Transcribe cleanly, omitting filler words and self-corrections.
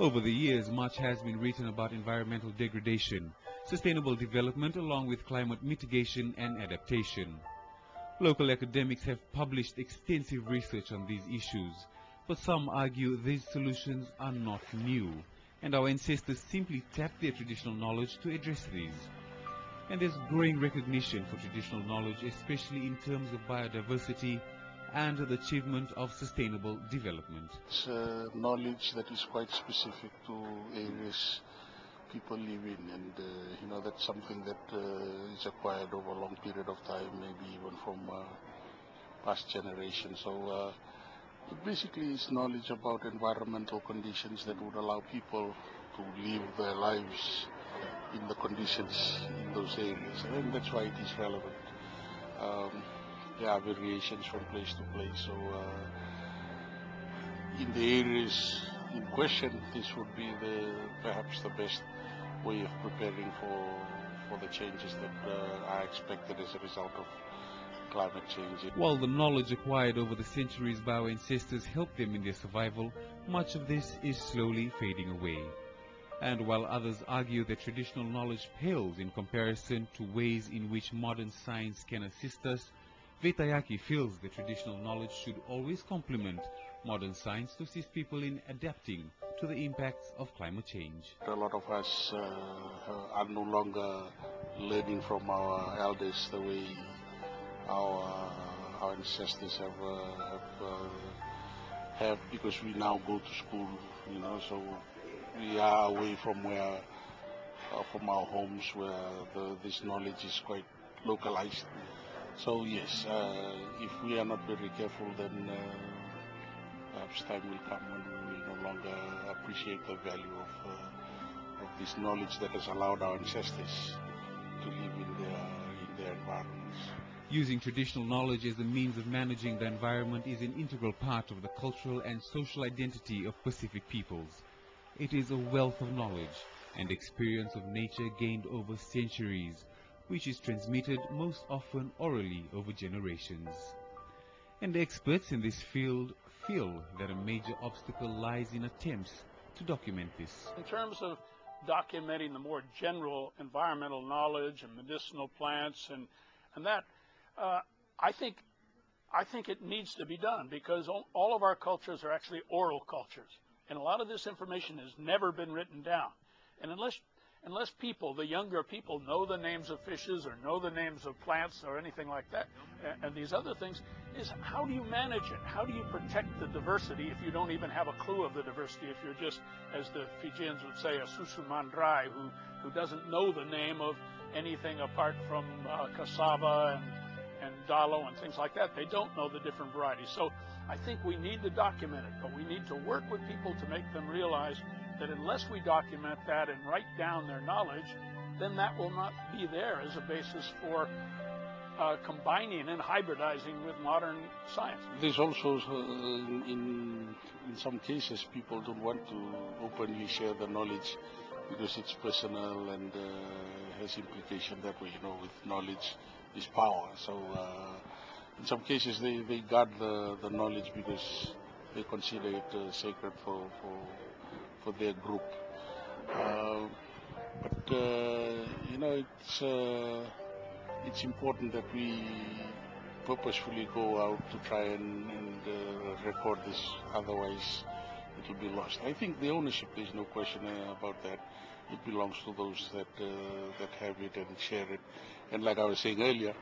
Over the years, much has been written about environmental degradation, sustainable development along with climate mitigation and adaptation. Local academics have published extensive research on these issues, but some argue these solutions are not new, and our ancestors simply tapped their traditional knowledge to address these. And there's growing recognition for traditional knowledge, especially in terms of biodiversity and the achievement of sustainable development. It's knowledge that is quite specific to areas people live in, and that's something that is acquired over a long period of time, maybe even from past generations. So it basically is knowledge about environmental conditions that would allow people to live their lives in the conditions in those areas, and that's why it is relevant. There are variations from place to place, so in the areas in question, this would be perhaps the best way of preparing for the changes that are expected as a result of climate change. While the knowledge acquired over the centuries by our ancestors helped them in their survival, much of this is slowly fading away. And while others argue that traditional knowledge pales in comparison to ways in which modern science can assist us, Vetayaki feels that traditional knowledge should always complement modern science to assist people in adapting to the impacts of climate change. A lot of us are no longer learning from our elders the way our ancestors have, because we now go to school, so we are away from our homes where this knowledge is quite localized. So yes, if we are not very careful, then perhaps time will come when we will no longer appreciate the value of this knowledge that has allowed our ancestors to live in their environments. Using traditional knowledge as a means of managing the environment is an integral part of the cultural and social identity of Pacific peoples. It is a wealth of knowledge and experience of nature gained over centuries, which is transmitted most often orally over generations. And experts in this field feel that a major obstacle lies in attempts to document this. In terms of documenting the more general environmental knowledge and medicinal plants and that, I think it needs to be done, because all of our cultures are actually oral cultures, and a lot of this information has never been written down. And unless people, the younger people, know the names of fishes or know the names of plants or anything like that, and these other things, is how do you manage it? How do you protect the diversity if you don't even have a clue of the diversity? If you're just, as the Fijians would say, a susumandrai who doesn't know the name of anything apart from cassava and dalo and things like that. They don't know the different varieties. So I think we need to document it, but we need to work with people to make them realize that unless we document that and write down their knowledge, then that will not be there as a basis for combining and hybridizing with modern science. There's also, in some cases, people don't want to openly share the knowledge because it's personal and has implication that way, with knowledge is power. So in some cases they guard the knowledge because they consider it sacred for their group. But it's important that we purposefully go out to try and record this, otherwise it will be lost. I think the ownership, there's no question about that. It belongs to those that have it and share it. And like I was saying earlier,